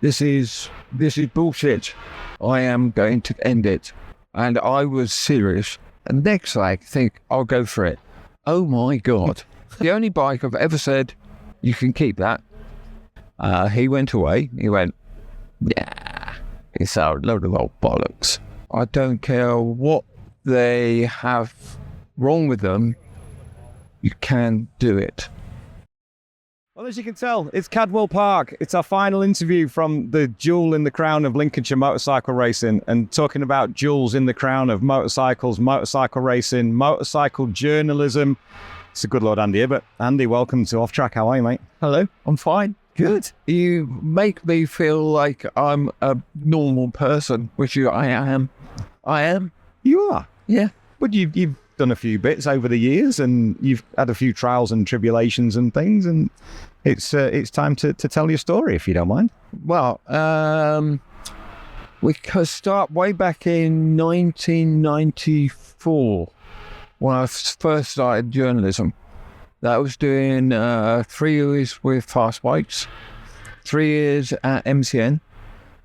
this is bullshit. I am going to end it. And I was serious. And next I think, I'll go for it. Oh my God. The only bike I've ever said, you can keep that. He went away. He went, yeah, it's a load of old bollocks. I don't care what they have wrong with them. You can do it. Well, as you can tell, it's Cadwell Park. It's our final interview from the jewel in the crown of Lincolnshire motorcycle racing, and talking about jewels in the crown of motorcycles, motorcycle racing, motorcycle journalism. It's the good Lord Andy Ibbott. Andy, welcome to Off Track. How are you, mate? Hello, I'm fine. Good. You make me feel like I'm a normal person, which I am. I am. You are? Yeah. But you've done a few bits over the years, and you've had a few trials and tribulations and things, and it's time to tell your story, if you don't mind. Well, we could start way back in 1994 when I first started journalism. That was doing 3 years with Fast Bikes, 3 years at MCN.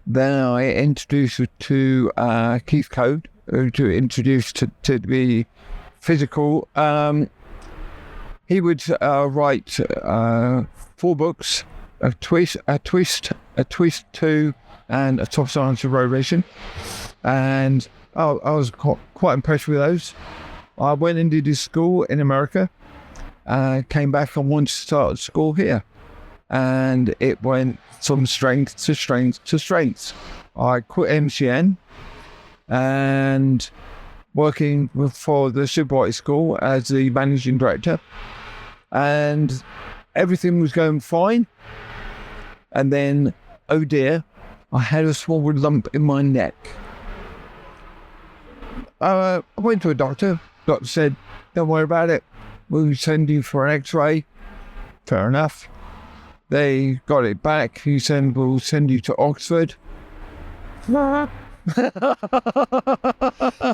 Then I introduced to Keith Code, to introduce to the physical. He would write 4 books, a twist 2, and a top science of road racing, and I was quite impressed with those. I went and did his school in America, came back and wanted to start school here, and it went from strength to strength to strength. I quit MCN and working for the Superbike School as the managing director, and everything was going fine. And then, oh dear, I had a small lump in my neck. I went to a doctor. Doctor said, don't worry about it. We'll send you for an x-ray. Fair enough. They got it back. He said, we'll send you to Oxford.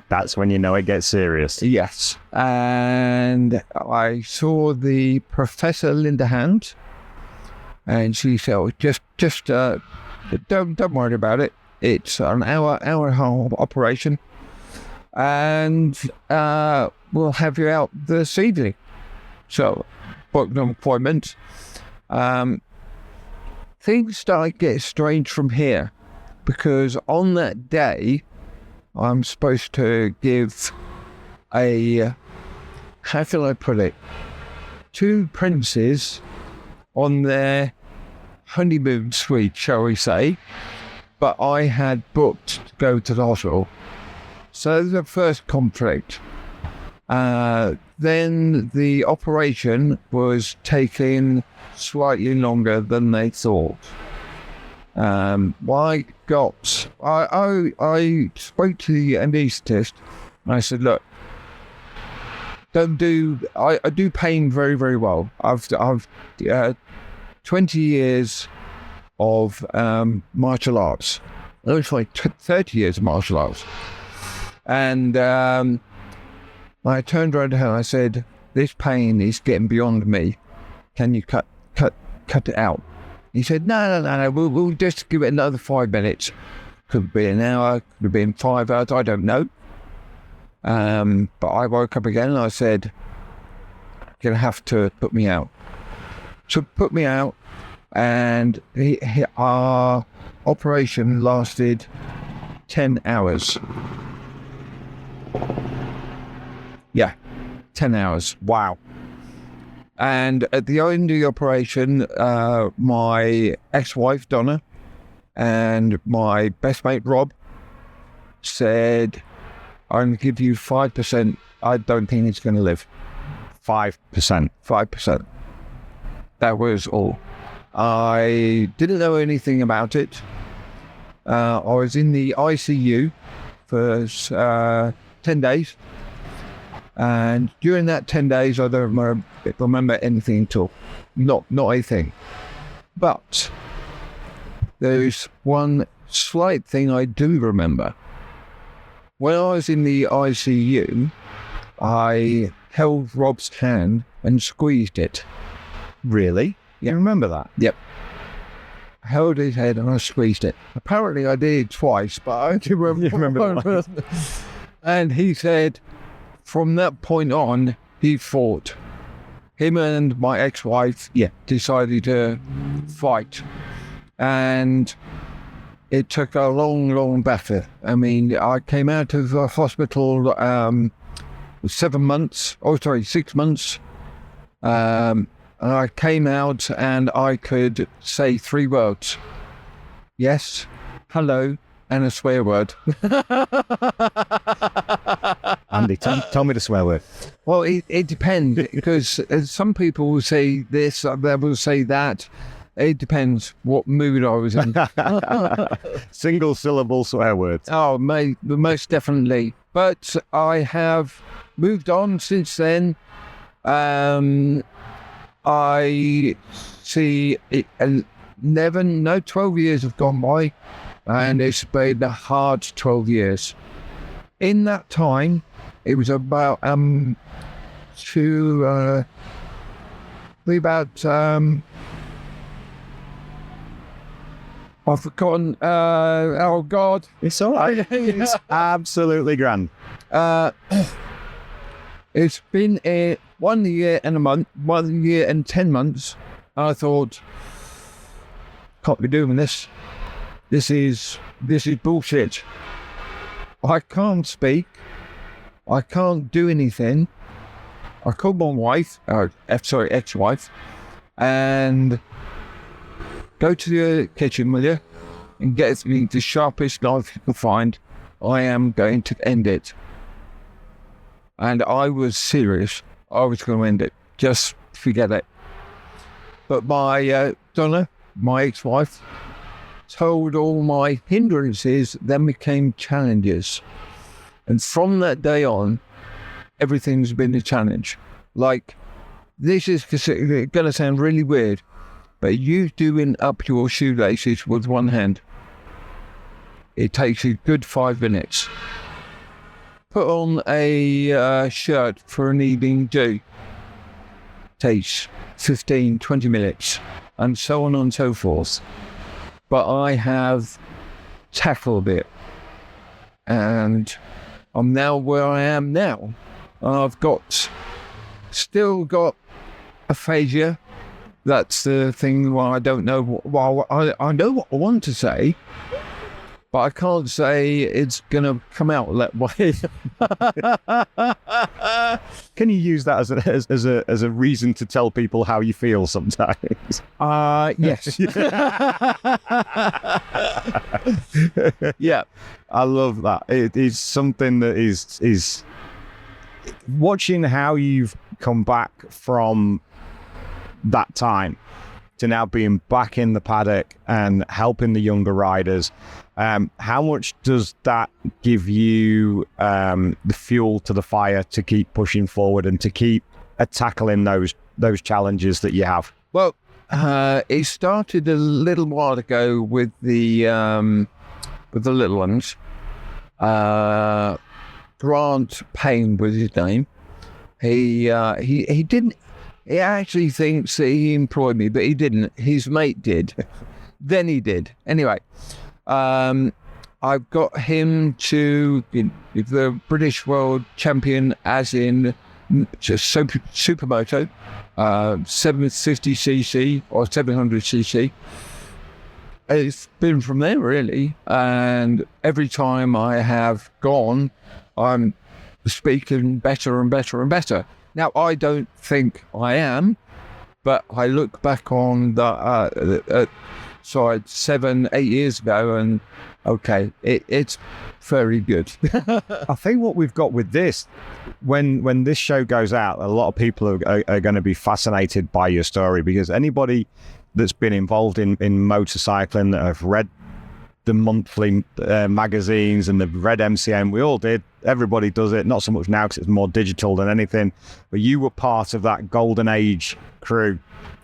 That's when you know it gets serious. Yes. And I saw the Professor Linda Hand, and she said, oh, just don't worry about it. It's an hour and a half operation, and we'll have you out this evening. So, booked an appointment. Things start to get strange from here, because on that day, I'm supposed to give how can I put it, 2 princes on their honeymoon suite, shall we say, but I had booked to go to the hospital. So the first conflict. Then the operation was taking slightly longer than they thought. I spoke to the anaesthetist, and I said, look, I do pain very, very well. I've 20 years of martial arts. It was like 30 years of martial arts. And I turned around to her and I said, this pain is getting beyond me. Can you cut it out? He said, no, we'll just give it another 5 minutes. Could be an hour, could have been 5 hours, I don't know. But I woke up again and I said, you're going to have to put me out. So put me out, and our operation lasted 10 hours. Yeah, 10 hours. Wow. And at the end of the operation, my ex-wife, Donna, and my best mate, Rob, said, I'm going to give you 5%. I don't think he's going to live. 5%. 5%. That was all. I didn't know anything about it. I was in the ICU for 10 days. And during that 10 days, I don't remember anything at all. Not a thing. But there's one slight thing I do remember. When I was in the ICU, I held Rob's hand and squeezed it. Really? Yeah. You remember that? Yep. held his head and I squeezed it. Apparently I did it twice, but I only remember one. And he said, from that point on, he fought. Him and my ex-wife decided to fight. And it took a long, long battle. I mean, I came out of the hospital 6 months. And I came out and I could say 3 words. Yes, hello, and a swear word. Andy, tell me the swear word. Well, it depends, because some people will say this, they will say that. It depends what mood I was in. Single syllable swear words. Oh, most definitely. But I have moved on since then. I see 12 years have gone by, and it's been a hard 12 years. In that time, it was about I've forgotten. Oh God, It's all right. It's absolutely grand. It's been 1 year and a month, 1 year and 10 months. I thought, can't be doing this. This is bullshit. I can't speak. I can't do anything. I called my wife, ex-wife, and go to the kitchen with you and get me the sharpest knife you can find. I am going to end it. And I was serious. I was going to end it. Just forget it. But my Donna, my ex-wife, told all my hindrances then became challenges. And from that day on, everything's been a challenge. Like, this is going to sound really weird, but you doing up your shoelaces with one hand, it takes a good 5 minutes. Put on a shirt for an evening do. Takes 15, 20 minutes, and so on and so forth. But I have tackled it, and I'm now where I am now. I've still got aphasia. That's the thing where I don't know I know what I want to say, but I can't say it's gonna come out that way. Can you use that as a reason to tell people how you feel sometimes? Yes. Yeah. I love that. It is something that is watching how you've come back from that time to now being back in the paddock and helping the younger riders. How much does that give you the fuel to the fire to keep pushing forward and to keep tackling those challenges that you have? Well, it started a little while ago with the little ones. Grant Payne was his name. He didn't. He actually thinks that he employed me, but he didn't. His mate did. Then he did. Anyway, I've got him to the British World Champion, as in Supermoto, 750cc or 700cc. It's been from there, really. And every time I have gone, I'm speaking better and better and better. Now, I don't think I am, but I look back on the 7-8 years ago, and okay, it's very good. I think what we've got with this, when this show goes out, a lot of people are going to be fascinated by your story, because anybody that's been involved in motorcycling, that have read the monthly magazines and they've read MCN, we all did. Everybody does it, not so much now because it's more digital than anything, but you were part of that golden age crew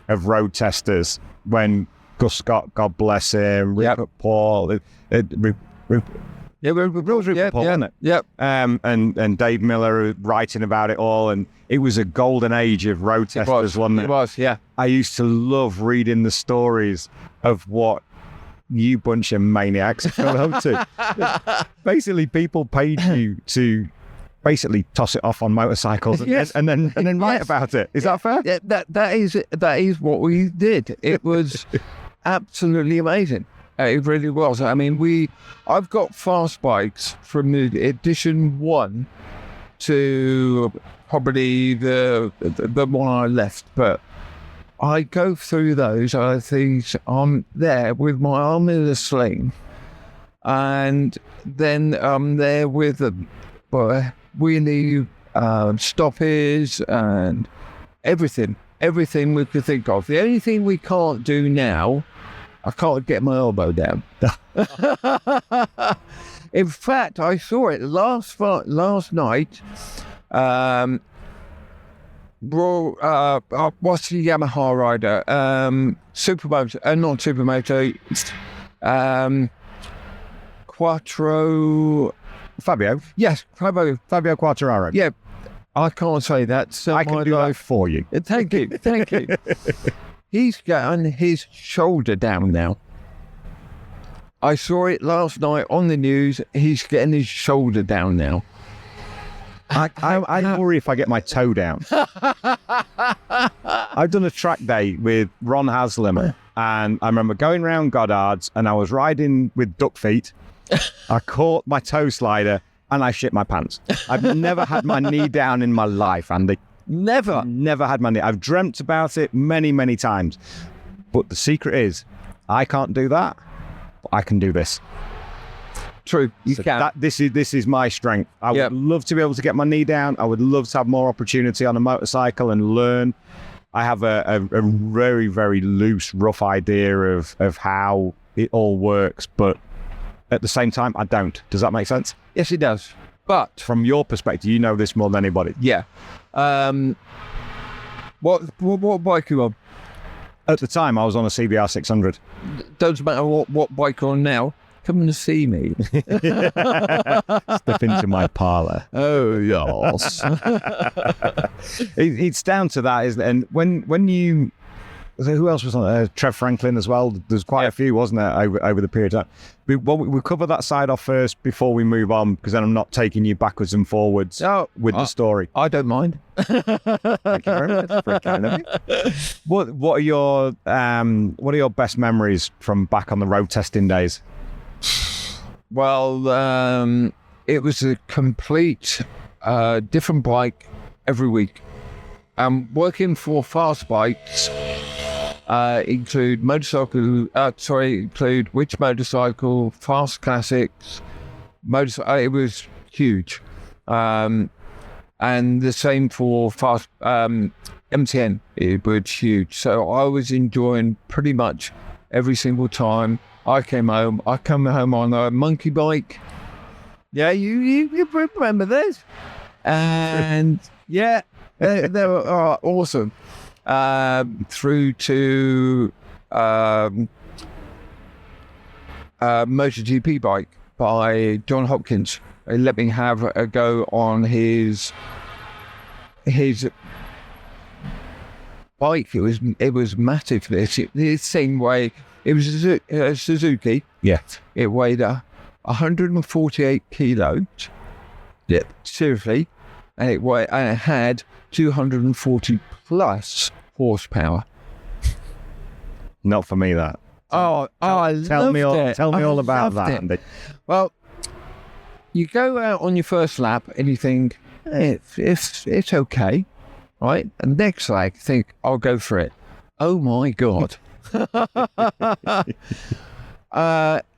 of road testers when Gus Scott, God bless him, Rupert Paul, and Dave Miller writing about it all, and it was a golden age of road testers, wasn't it? It was, yeah. I used to love reading the stories of what you bunch of maniacs go home to. Basically, people paid you to basically toss it off on motorcycles and then write about it. Is that fair? Yeah, that is what we did. It was absolutely amazing. It really was. I mean, I've got fast bikes from the edition 1 to probably the one I left, but I go through those. I think I'm there with my arm in a sling, and then I'm there with the wheelie stoppies and everything we could think of. The only thing we can't do now, I can't get my elbow down. In fact, I saw it last night. What's the Yamaha rider? Supermoto, not Supermoto. Quattro. Fabio. Yes, Fabio Quartararo. Yeah, I can't say that. So I can do that for you. Thank you. He's gotten his shoulder down now. I saw it last night on the news. He's getting his shoulder down now. I worry if I get my toe down. I've done a track day with Ron Haslam, and I remember going around Goddard's, and I was riding with duck feet. I caught my toe slider, and I shit my pants. I've never had my knee down in my life, Andy. Never had my knee. I've dreamt about it many, many times. But the secret is, I can't do that, but I can do this. True, you can. This is my strength. I would love to be able to get my knee down. I would love to have more opportunity on a motorcycle and learn. I have a very, very loose, rough idea of how it all works, but at the same time, I don't. Does that make sense? Yes, it does. But from your perspective, you know this more than anybody. Yeah. What bike are you on? At the time, I was on a CBR 600. Doesn't matter what bike you're on now. Come and see me. Step into my parlour. Oh, yes. It's down to that, isn't it? And when you... Who else was on it? Trev Franklin as well. There's quite a few, wasn't there, over the period of time. We'll cover that side off first before we move on, because then I'm not taking you backwards and forwards with the story. I don't mind. Thank you very much. Very kind of you. What are your best memories from back on the road testing days? Well, it was a complete different bike every week. Working for Fast Bikes include Which Motorcycle, Fast Classics, it was huge. And the same for Fast MCN, it was huge. So I was enjoying pretty much every single time I came home. I come home on a monkey bike. Yeah, you remember this? And yeah, they were awesome. Through to MotoGP bike by John Hopkins. He let me have a go on his bike. It was massive. The same way. It was a Suzuki. Yeah. It weighed 148 kilos. Yeah. Seriously. And it had 240 plus horsepower. Not for me, that. I loved it. Tell me all about that, Andy. Well, you go out on your first lap and you think, it's okay, right? And next leg, think, I'll go for it. Oh my God.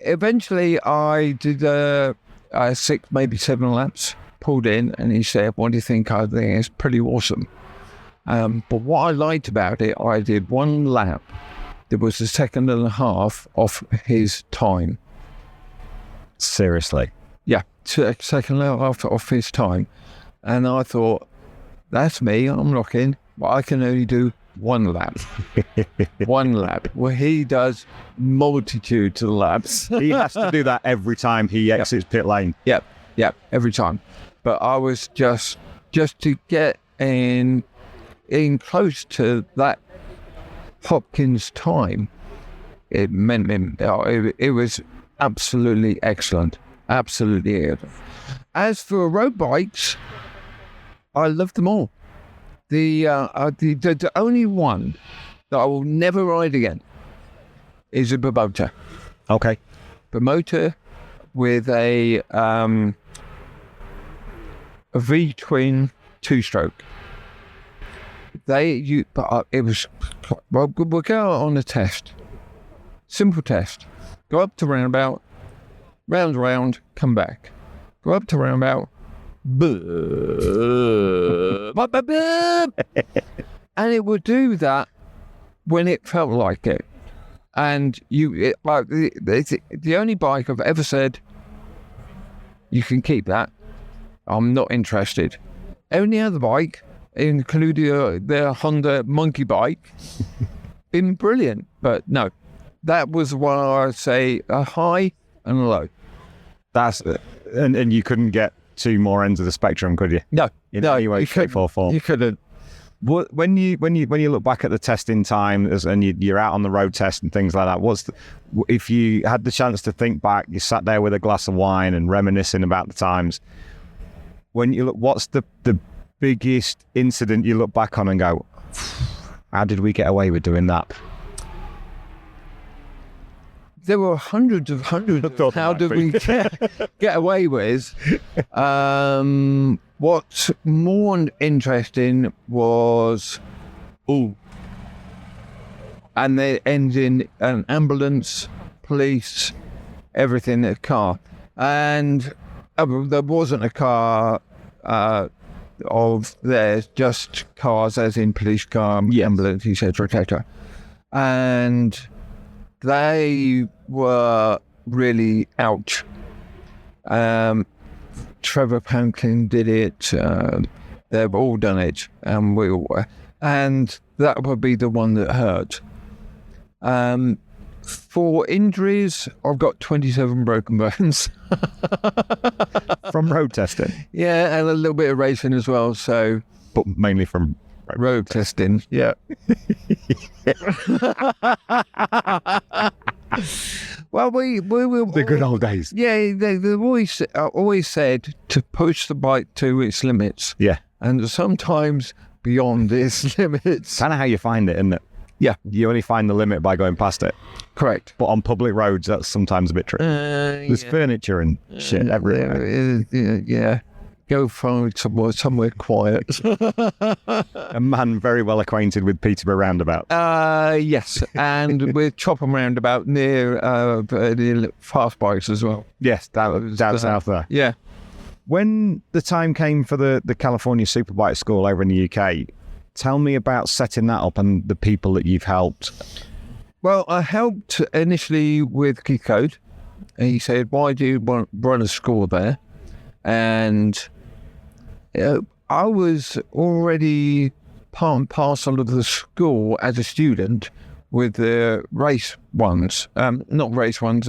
Eventually I did 6, maybe 7 laps, pulled in, and he said, what do you think? I think it's pretty awesome. But what I liked about it, I did 1 lap. There was a second and a half off his time. Seriously? Yeah, second and a half off his time. And I thought, that's me, I'm locking, but I can only do 1 lap. 1 lap. Well, he does multitudes of laps. He has to do that every time he exits pit lane. Yep, every time. But I was just to get in close to that Hopkins time. it meant it was absolutely excellent. Absolutely excellent. As for road bikes, I love them all. The only one that I will never ride again is a Ibbott. Okay. Promoter with a V-twin two-stroke. It was, well, we'll go on a test. Simple test. Go up to roundabout, round, come back. Go up to roundabout, and it would do that when it felt like it. And it's the only bike I've ever said, you can keep that. I'm not interested. Any other bike, including the Honda monkey bike, been brilliant. But no, that was what I'd say a high and a low. That's and you couldn't get two more ends of the spectrum, could you? No, in any way, shape or form. You couldn't. When you look back at the testing time and you're out on the road test and things like that, if you had the chance to think back, you sat there with a glass of wine and reminiscing about the times. When you look, what's the biggest incident you look back on and go, how did we get away with doing that? There were hundreds of how did we get away with? What's more interesting was, and they end in an ambulance, police, everything, a car. And there wasn't a car of theirs, just cars as in police car, ambulance, etc., etc. And they were really ouch. Trevor Pamplin did it. They've all done it, and and that would be the one that hurt. For injuries, I've got 27 broken bones from road testing. Yeah, and a little bit of racing as well. So, but mainly from road testing. Yeah. Well, we the good old days. Yeah, they've always said to push the bike to its limits. Yeah, and sometimes beyond its limits. Kind of how you find it, isn't it? Yeah, you only find the limit by going past it. Correct. But on public roads, that's sometimes a bit tricky. There's furniture and shit everywhere. Yeah. Go find somewhere quiet. A man very well acquainted with Peterborough Roundabout. Yes, and with Chopham Roundabout near the Fast Bikes as well. Yes, that was down south there. Yeah. When the time came for the California Superbike School over in the UK, tell me about setting that up and the people that you've helped. Well, I helped initially with Keith Code. And he said, why do you want to run a school there? And I was already part and parcel of the school as a student with the race ones. Not race ones.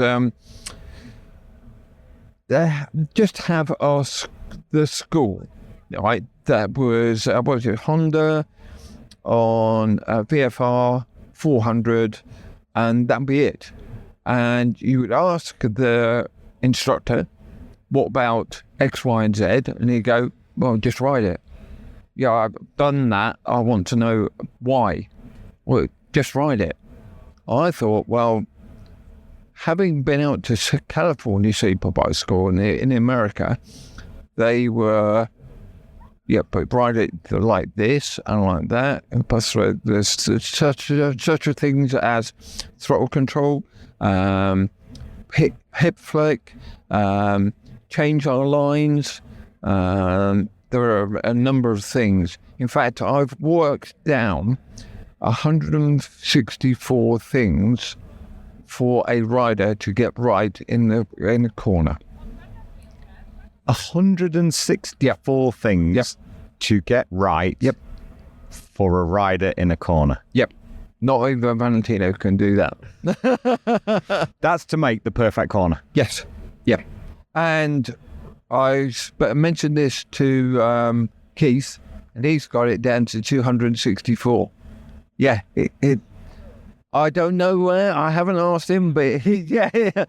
They just have the school, right? That was, what was it, Honda on VFR 400, and that'd be it. And you would ask the instructor, what about X, Y, and Z? And he'd go, well, just ride it. Yeah, I've done that. I want to know why. Well, just ride it. I thought, well, having been out to California Superbike School in America, they were, but ride it like this and like that. And plus, there's such a things as throttle control, hip flick, change our lines. There are a number of things. In fact, I've worked down 164 things for a rider to get right in the corner. 164 things to get right for a rider in a corner. Yep. Not even Valentino can do that. That's to make the perfect corner. Yes. Yep. And I mentioned this to Keith, and he's got it down to 264. Yeah, I don't know where. I haven't asked him, but yeah.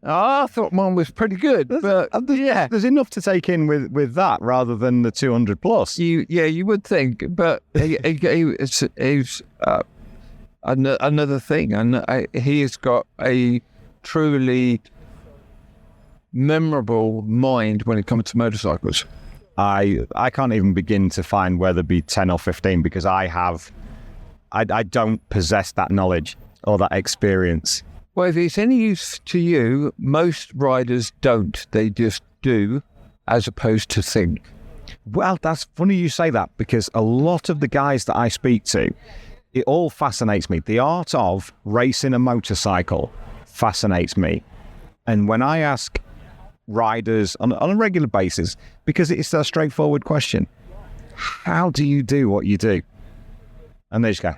I thought mine was pretty good. There's enough to take in with that rather than the 200 plus. You would think, but he's another thing, and he has got a truly memorable mind when it comes to motorcycles. I can't even begin to find where there'd be 10 or 15 because I don't possess that knowledge or that experience. Well, if it's any use to you, most riders don't. They just do, as opposed to think. Well, that's funny you say that because a lot of the guys that I speak to, it all fascinates me. The art of racing a motorcycle fascinates me. And when I ask riders on a regular basis, because it's a straightforward question, how do you do what you do? And they just go,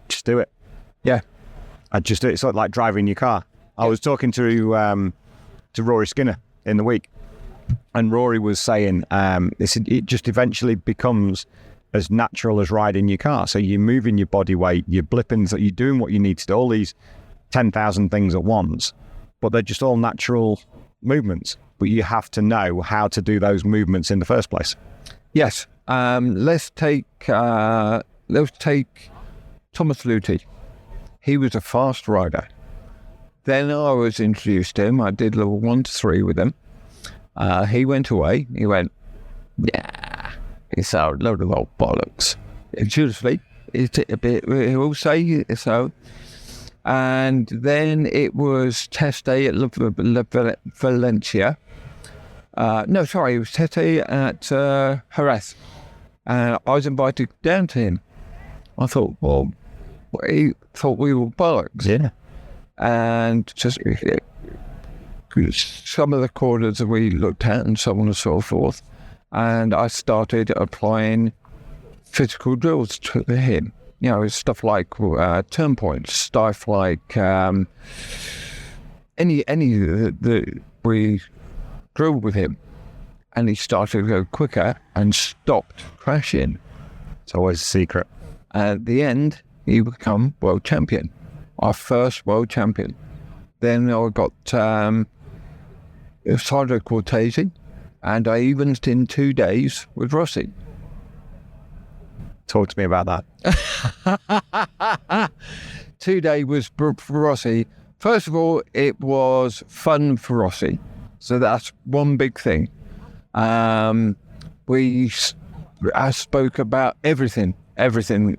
just do it. Yeah. I just do it. It's like driving your car. I was talking to Rory Skinner in the week, and Rory was saying it just eventually becomes as natural as riding your car. So you're moving your body weight, you're blipping, so you're doing what you need to do, all these 10,000 things at once, but they're just all natural movements. But you have to know how to do those movements in the first place. Yes. Let's take Thomas Luthi. He was a fast rider. Then I was introduced to him. I did level 1 to 3 with him. He went away. He went, yeah, it's a load of old bollocks. Seriously, it's a bit, he'll say so. And then it was test day at Valencia. It was test day at Jerez. And I was invited down to him. I thought, well, he thought we were bollocks. Yeah. And just some of the corners that we looked at and so on and so forth. And I started applying physical drills to him. You know, stuff like turn points, stuff like any that we drilled with him. And he started to go quicker and stopped crashing. It's always a secret. At the end, he became world champion, our first world champion. Then I got Sandro Cortese, and I evened in 2 days with Rossi. Talk to me about that. 2 days was for Rossi. First of all, it was fun for Rossi. So that's one big thing. I spoke about everything,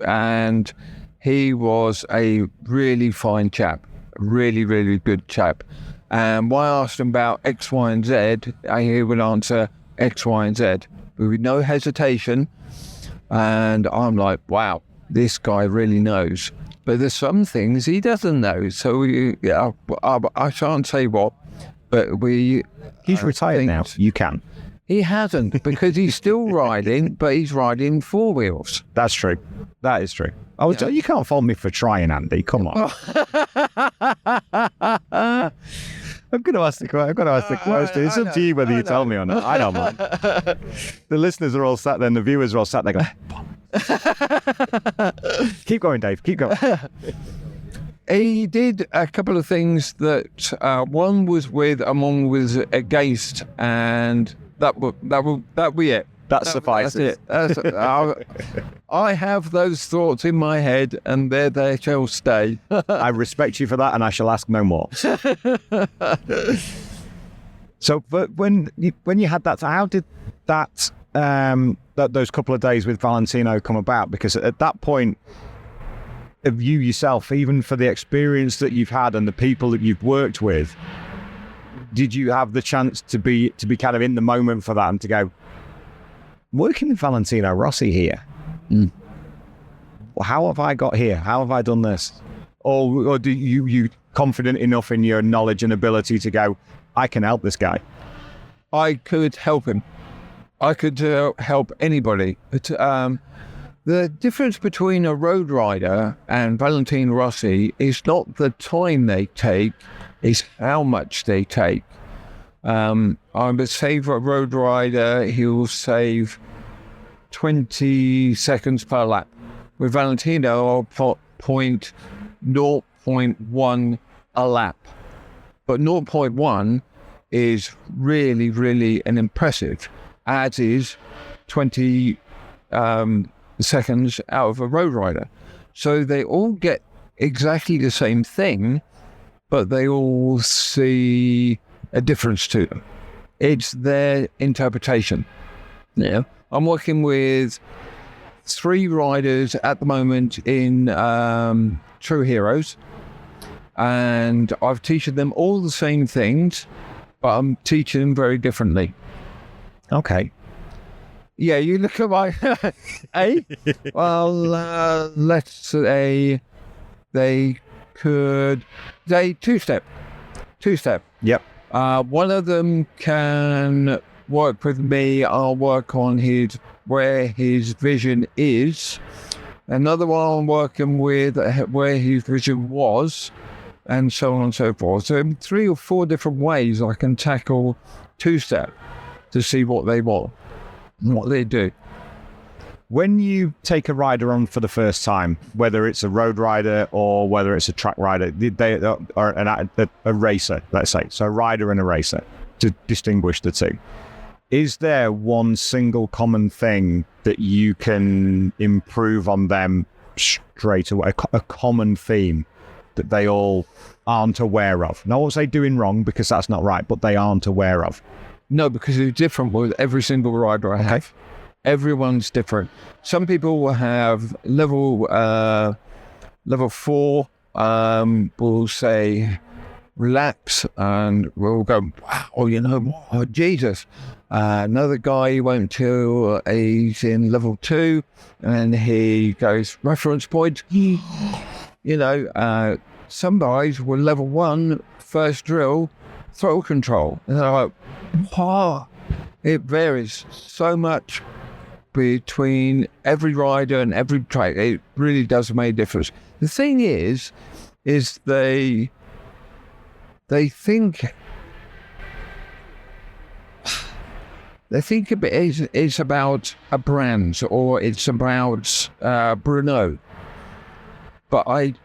and he was a really fine chap, a really, really good chap. And when I asked him about X, Y, and Z, he would answer X, Y, and Z with no hesitation. And I'm like, wow, this guy really knows. But there's some things he doesn't know. So I shan't say what, but he's retired now. You can. He hasn't, because he's still riding, but he's riding 4 wheels. That's true. That is true. You can't fault me for trying, Andy. Come on. I'm going to ask the question. It's up to you whether you tell me or not. I don't mind. The listeners are all sat there and the viewers are all sat there going, keep going, Dave. Keep going. He did a couple of things that one was with and one was against, and that will be it. That suffices. That's it. I have those thoughts in my head, and there they shall stay. I respect you for that, and I shall ask no more. So, but when you had that, how did that those couple of days with Valentino come about? Because at that point, of you yourself, even for the experience that you've had and the people that you've worked with, did you have the chance to be kind of in the moment for that and to go, working with Valentino Rossi here? Well, how have I got here? How have I done this? Or do you confident enough in your knowledge and ability to go, I can help this guy? I could help him. I could help anybody. But, the difference between a road rider and Valentino Rossi is not the time they take, it's how much they take. I would save a road rider, he'll save 20 seconds per lap. With Valentino, I'll point zero point 0.1 a lap. But zero point 0.1 is really, really an impressive, as is 20 seconds out of a road rider. So they all get exactly the same thing, but they all see a difference to them. It's their interpretation. Yeah, I'm working with 3 riders at the moment in True Heroes, and I've teaching them all the same things, but I'm teaching them very differently. Okay. Yeah, you look at my... Well, let's say they could... They two-step. Yep. One of them can work with me. I'll work on where his vision is. Another one I'm working with where his vision was, and so on and so forth. So in 3 or 4 different ways I can tackle two-step to see what they want and what they do. When you take a rider on for the first time, whether it's a road rider or whether it's a track rider, they are a racer, let's say, so a rider and a racer, to distinguish the two. Is there one single common thing that you can improve on them straight away, a common theme that they all aren't aware of? No, I won't say doing wrong, because that's not right, but they aren't aware of. No, because it's different with every single rider I have. Everyone's different. Some people will have level 4, will say relax, and we'll go, wow, you know, oh, Jesus. Another guy went to, he's in level 2, and he goes, reference point. You know, some guys were level 1, first drill, throttle control. And they're like, wow, it varies so much between every rider and every track. It really does make a difference. The thing is they think it's about a brand, or it's about Bruno. But I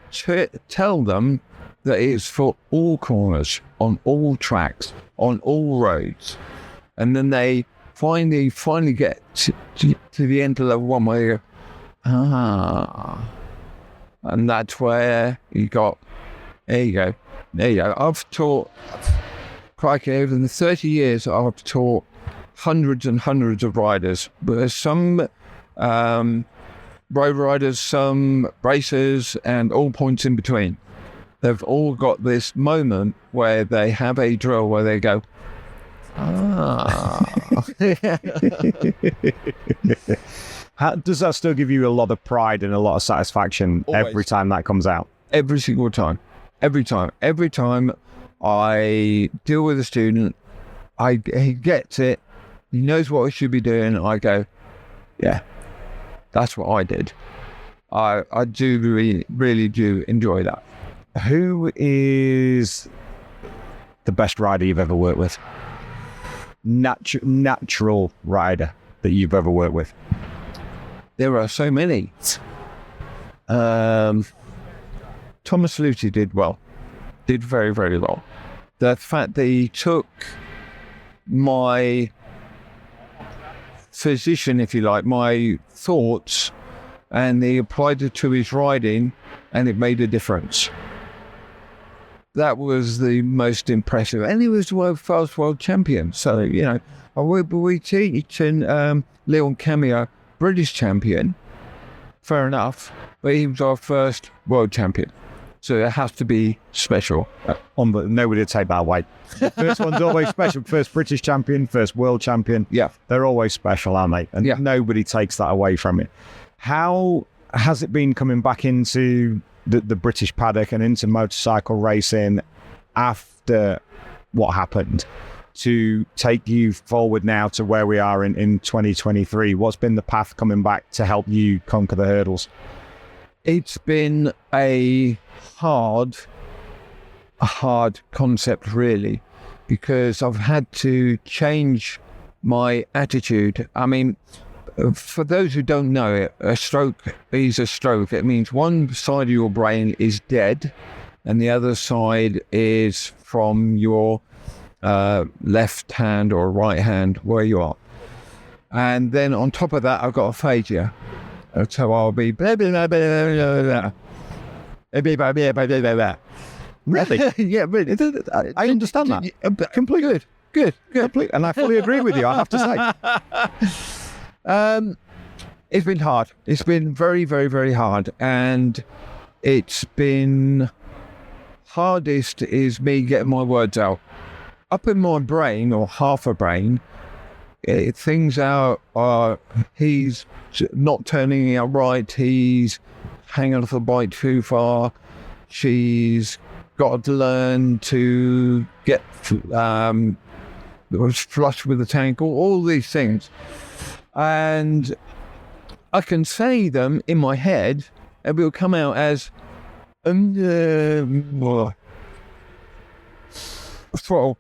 tell them that it's for all corners, on all tracks, on all roads. And then they finally get to the end of level 1 where you go, and that's where there you go. I've taught, crikey, over the 30 years, I've taught hundreds and hundreds of riders. But there's some road riders, some racers, and all points in between. They've all got this moment where they have a drill where they go, Does that still give you a lot of pride and a lot of satisfaction? Always. Every time that comes out? Every single time. Every time I deal with a student, he gets it, he knows what he should be doing, I go, yeah, that's what I did. I do really do enjoy that. Who is the best rider you've ever worked with? Natural rider that you've ever worked with? There are so many. Thomas Lucy did very, very well. The fact that he took my physician, if you like, my thoughts, and he applied it to his riding, and it made a difference. That was the most impressive. And he was the first world champion. So, you know, we teaching Leon Camillo, British champion, fair enough, but he was our first world champion. So it has to be special. Nobody would take that away. First one's always special. First British champion, first world champion. Yeah. They're always special, aren't they? And nobody takes that away from it. How has it been coming back into the British paddock and into motorcycle racing after what happened to take you forward now to where we are in 2023? What's been the path coming back to help you conquer the hurdles? It's been a hard concept, really, because I've had to change my attitude. I mean, For those who don't know it, a stroke is a stroke. It means one side of your brain is dead and the other side is from your left hand or right hand where you are. And then on top of that, I've got aphasia. So I'll be blah, blah, blah, blah, blah, blah. Really? Yeah, really. I understand that. Completely. Good. Complete, and I fully agree with you, I have to say. It's been hard. It's been very, very, very hard. And it's been hardest is me getting my words out. Up in my brain, or half a brain, things are he's not turning out right, he's hanging off the bike too far, she's got to learn to get flush with the tank, all these things. And I can say them in my head and it will come out as throttle.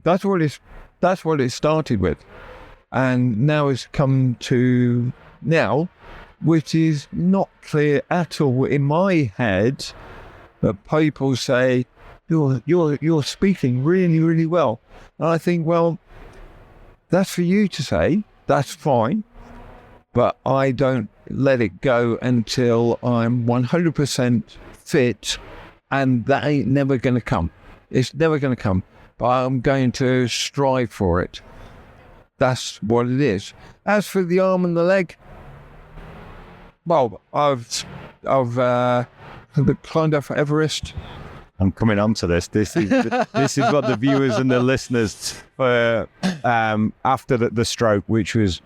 That's what it started with. And now it's come to now, which is not clear at all in my head. But people say, you're speaking really, really well. And I think, well, that's for you to say, that's fine. But I don't let it go until I'm 100% fit, and that ain't never going to come. It's never going to come. But I'm going to strive for it. That's what it is. As for the arm and the leg, well, I've climbed up for Everest. I'm coming on to this. This is what the viewers and the listeners for after the stroke, which was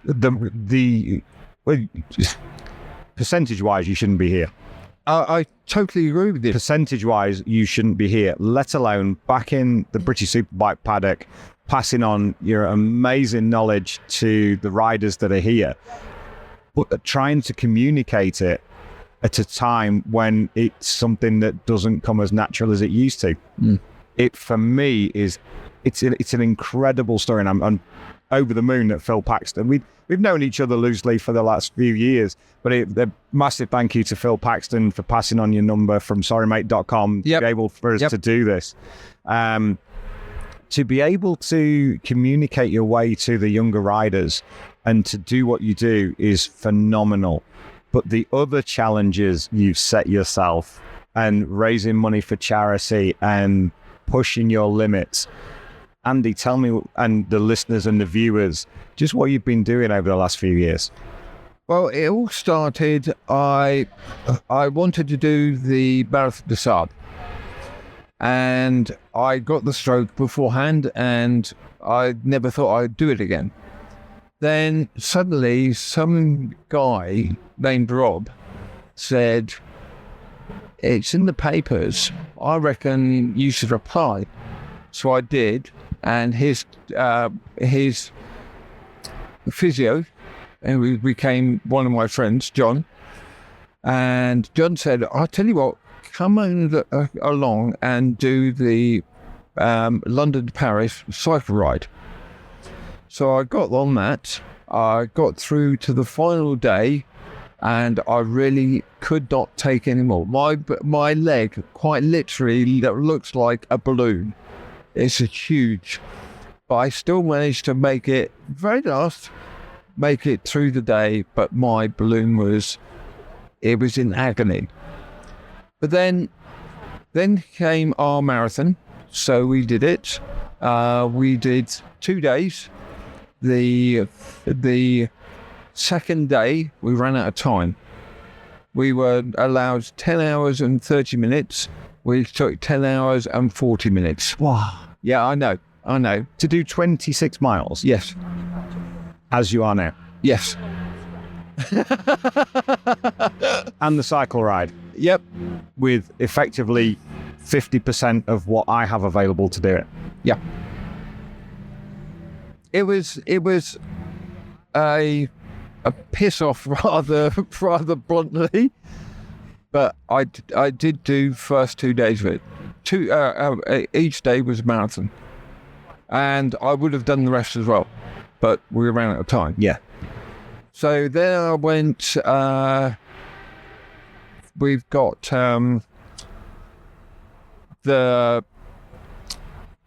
the percentage-wise, you shouldn't be here. I totally agree with you. Percentage-wise, you shouldn't be here, let alone back in the British Superbike paddock, passing on your amazing knowledge to the riders that are here, but trying to communicate it at a time when it's something that doesn't come as natural as it used to. It, for me, it's an incredible story, and I'm over the moon that Phil Paxton. We've known each other loosely for the last few years, but a massive thank you to Phil Paxton for passing on your number from sorrymate.com to be able for us to do this. To be able to communicate your way to the younger riders and to do what you do is phenomenal. But the other challenges you've set yourself, and raising money for charity and pushing your limits. Andy, tell me, and the listeners and the viewers, just what you've been doing over the last few years. Well, it all started, I wanted to do the Marathon des Sables. And I got the stroke beforehand, and I never thought I'd do it again. Then suddenly some guy named Rob said, it's in the papers, I reckon you should apply. So I did, and his physio, and we became one of my friends, John. And John said, I'll tell you what, come along and do the London to Paris cycle ride. So I got on that. I got through to the final day, and I really could not take any more. My leg, quite literally, looks like a balloon. It's huge. But I still managed to make it through the day, but my balloon was in agony. But then came our marathon, so we did it. We did 2 days. The second day, we ran out of time. We were allowed 10 hours and 30 minutes. We took 10 hours and 40 minutes. Wow. Yeah, I know. To do 26 miles? Yes. As you are now? Yes. And the cycle ride? Yep. With effectively 50% of what I have available to do it? Yeah. It was a piss off rather bluntly, but I did do first 2 days of it. Each day was a marathon, and I would have done the rest as well. but we ran out of time. Yeah. So then I went, we've got the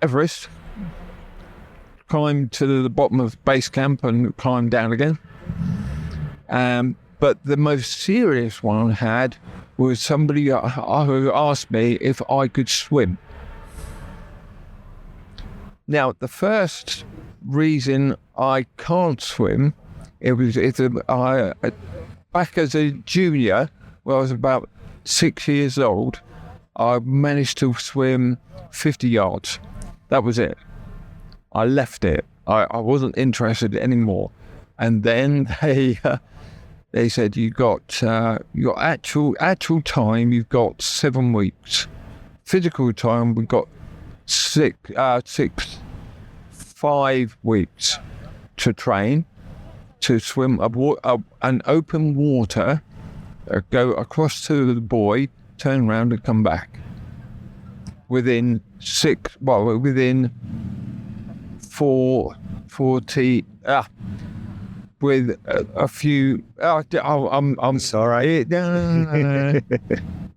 Everest, climbed to the bottom of base camp and climbed down again. But the most serious one I had was somebody who asked me if I could swim. Now, the first reason I can't swim, back as a junior, when I was about 6 years old, I managed to swim 50 yards. That was it. I left it. I wasn't interested anymore. And then they said, you got actual time, you've got 7 weeks. Physical time, we've got 5 weeks to train, to swim an open water, go across to the buoy, turn around and come back. Within 40, with a few, I'm sorry.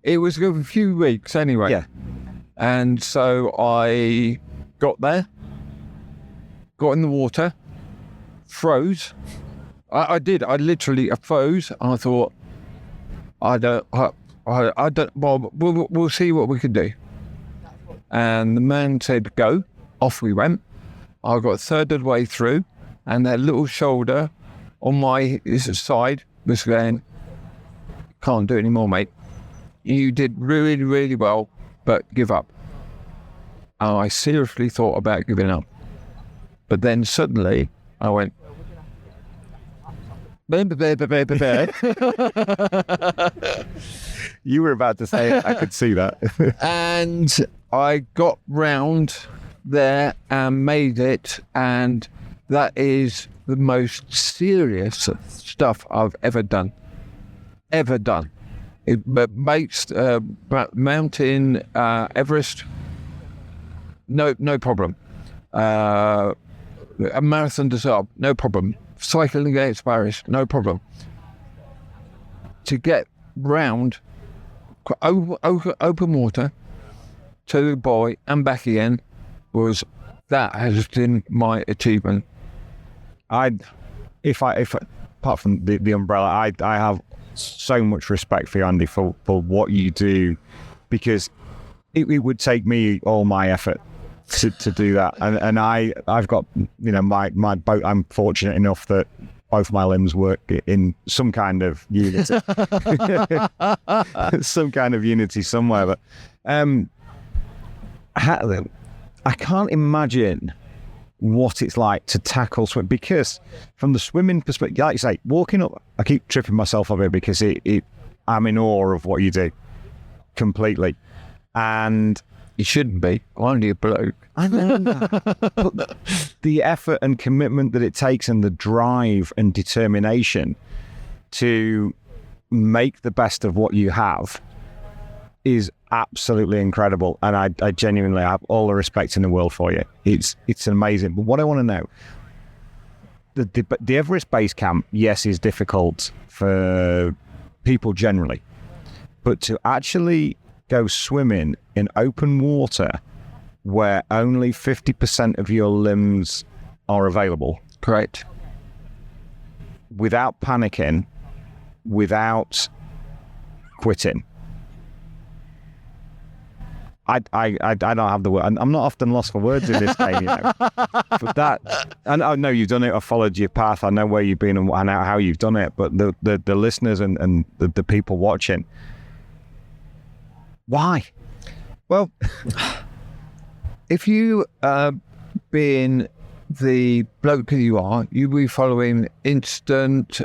It was a few weeks anyway. Yeah. And so I got there, got in the water, froze. I literally froze. I thought, well, we'll see what we can do. And the man said, go. Off we went. I got a third of the way through, and that little shoulder on my side was going, can't do it anymore, mate. You did really, really well, but give up. And I seriously thought about giving up. But then suddenly I went, You were about to say it. I could see that. and I got round there and made it, and that is the most serious stuff I've ever done. It makes mountain Everest, no problem. A marathon desert, no problem. Cycling against Paris, no problem. To get round open water to the buoy and back again that has been my achievement. If apart from the umbrella, I have so much respect for you, Andy, for what you do, because it would take me all my effort to do that, and I've got, my boat. I'm fortunate enough that both my limbs work in some kind of unity, some kind of unity somewhere. But I can't imagine what it's like to tackle swim, because from the swimming perspective, like you say, walking up, I keep tripping myself up here because I'm in awe of what you do completely. And you shouldn't be. I'm only a bloke. I know that. But the effort and commitment that it takes, and the drive and determination to make the best of what you have, is absolutely incredible. And I genuinely have all the respect in the world for you. It's amazing. But what I want to know, the Everest base camp, yes, is difficult for people generally, but to actually go swimming in open water where only 50% of your limbs are available. Correct. Without panicking, without quitting. I don't have the word. I'm not often lost for words in this game, But that, and I know you've done it. I followed your path. I know where you've been and how you've done it. But the listeners and the people watching, why? Well, if you being the bloke that you are, you'll be following instant,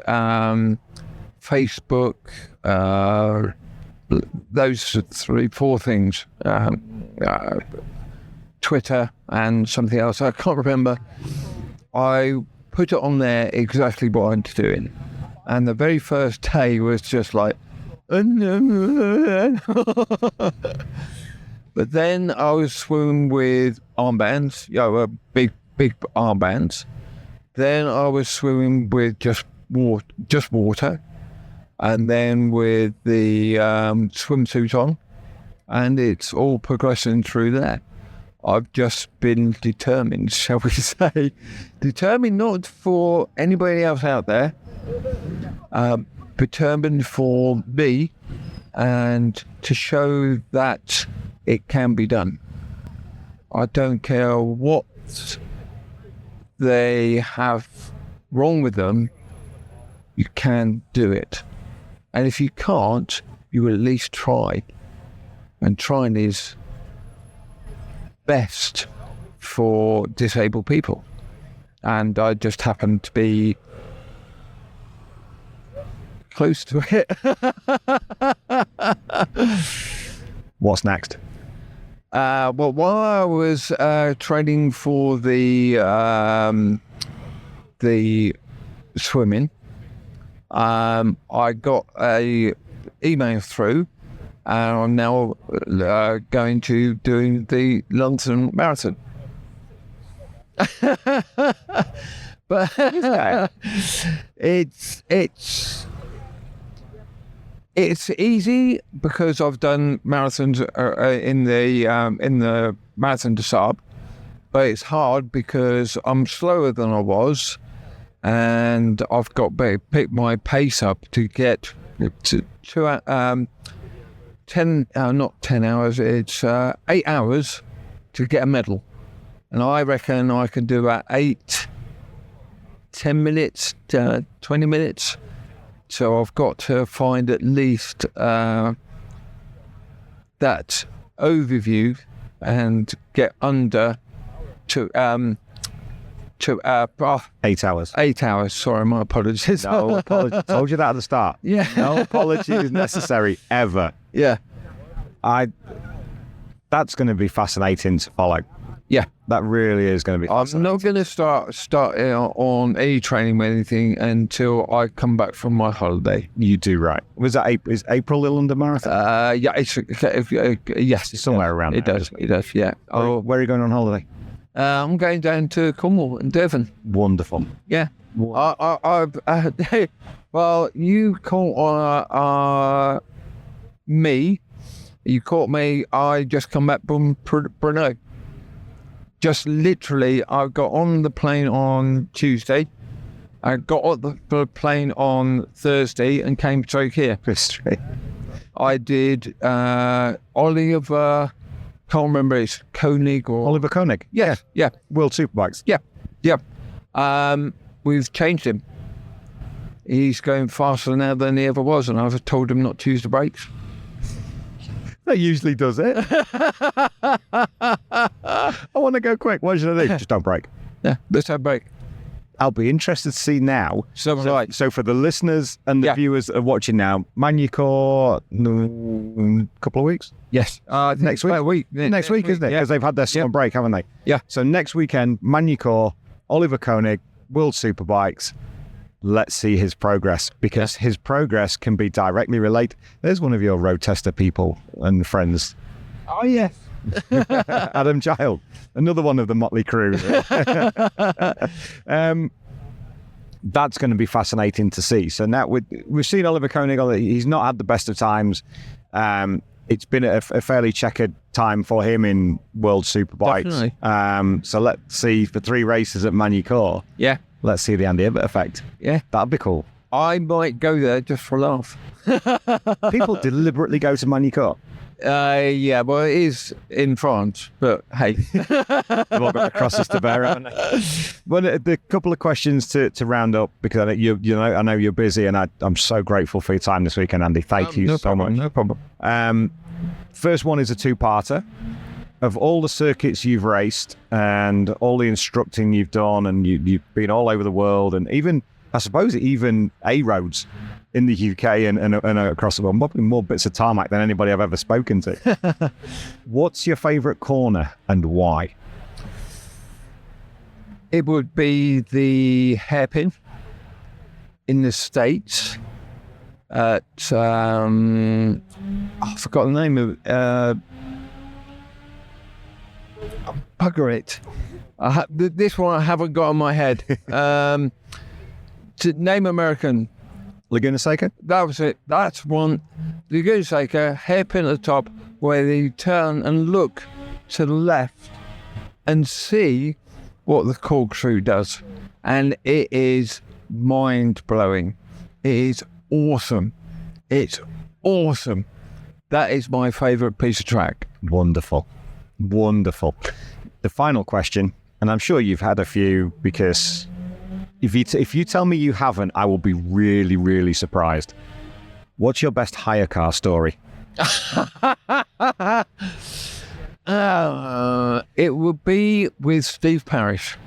Facebook, those 3-4 things, Twitter and something else. I can't remember. I put it on there exactly what I'm doing. And the very first day was just like, but then I was swimming with armbands, big armbands, Then I was swimming with just water, and then with the swimsuit on, and it's all progressing through that. I've just been determined, shall we say, determined not for anybody else out there, determined for me, and to show that it can be done. I don't care what they have wrong with them, you can do it. And if you can't, you will at least try. And trying is best for disabled people. And I just happen to be close to it. What's next? Well, while I was training for the swimming, I got a email through, and I'm now going to doing the London Marathon. But it's easy because I've done marathons in the Marathon des Sables, but it's hard because I'm slower than I was, and I've got to pick my pace up to get to 10 hours. It's 8 hours to get a medal, and I reckon I can do about 10 minutes to 20 minutes. So I've got to find at least that overview and get under to 8 hours. 8 hours. Sorry, my apologies. No apologies. Told you that at the start. Yeah. No apologies necessary ever. Yeah. That's going to be fascinating to follow. Yeah. That really is going to be fascinating. I'm not going to start on any training or anything until I come back from my holiday. You do right. Was that is April the London Marathon? Yeah, yes, It's somewhere around it there. does. It does. Yeah. Where are you going on holiday? I'm going down to Cornwall and Devon. Wonderful. Yeah. Well, you caught me. You caught me. I just come back from Brno. Just literally, I got on the plane on Tuesday. I got on the plane on Thursday and came straight here. History. I did Oliver, can't remember, it's Koenig or... Oliver Koenig. Yeah. World Superbikes. Yeah. We've changed him. He's going faster now than he ever was, and I've told him not to use the brakes. That usually does it. I want to go quick. What should I do? Just don't brake. Yeah, let's have a break. I'll be interested to see now. So for the listeners and the viewers that are watching now, Manucore, couple of weeks? Yes. Next week? Next week, isn't it? Because they've had their summer break, haven't they? Yeah. So next weekend, Manucore, Oliver Koenig, World Superbikes. Let's see his progress, because his progress can be directly related. There's one of your road tester people and friends. Oh, yes. Adam Child, another one of the motley crew. That's going to be fascinating to see. So now we've seen Oliver Koenig. He's not had the best of times. It's been a fairly checkered time for him in World Superbikes. Definitely. So let's see for 3 races at Manucore. Yeah. Let's see the Andy Ibbott effect. Yeah. That'd be cool. I might go there just for a laugh. People deliberately go to Manucore. Yeah, well, it is in France, but hey. They've all got the crosses to bear, haven't they? Well, a couple of questions to round up, because I know you're busy, and I'm so grateful for your time this weekend, Andy. Thank you so much. No problem. First one is a 2-parter. Of all the circuits you've raced and all the instructing you've done, and you've been all over the world, and even, I suppose, even A-roads in the UK and across the world, probably more bits of tarmac than anybody I've ever spoken to. What's your favourite corner and why? It would be the hairpin in the States at, I forgot the name of it. bugger it. This one I haven't got on my head. To name American. Laguna Seca? That was it. That's one. Laguna Seca, hairpin at the top, where they turn and look to the left and see what the corkscrew does. And it is mind-blowing. It is awesome. It's awesome. That is my favourite piece of track. Wonderful. Wonderful. The final question, and I'm sure you've had a few, because if you tell me you haven't, I will be really, really surprised. What's your best hire car story? It would be with Steve Parrish.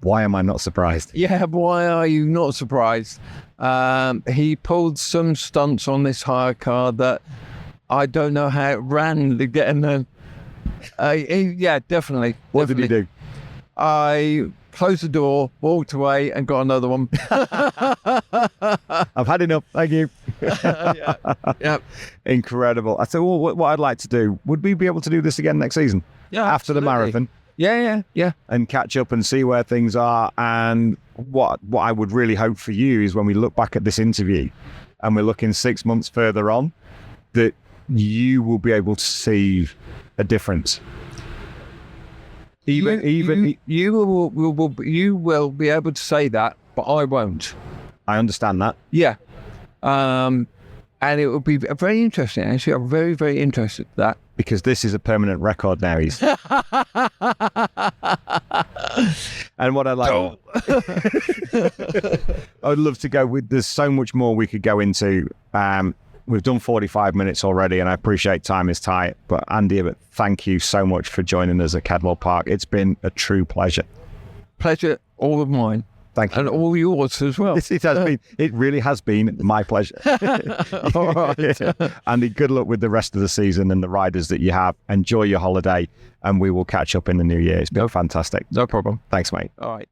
Why am I not surprised? Yeah, why are you not surprised? He pulled some stunts on this hire car that I don't know how it ran to get in there. Yeah, definitely. What did he do? I closed the door, walked away, and got another one. I've had enough. Thank you. Yeah. Incredible. I said, well, what I'd like to do, would we be able to do this again next season? Yeah, after the marathon? Yeah. And catch up and see where things are. And what I would really hope for you is when we look back at this interview and we're looking 6 months further on, that you will be able to see a difference. You will be able to say that, but I won't. I understand that. Yeah. And it would be very interesting, actually. I'm very, very interested in that. Because this is a permanent record now. And what I like... I'd love to go with... There's so much more we could go into. We've done 45 minutes already, and I appreciate time is tight. But Andy Ibbott, thank you so much for joining us at Cadwell Park. It's been a true pleasure. Pleasure all of mine. Thank you. And all yours as well. It has been. It really has been my pleasure. All right. Andy, good luck with the rest of the season and the riders that you have. Enjoy your holiday, and we will catch up in the new year. It's been fantastic. No problem. Thanks, mate. All right.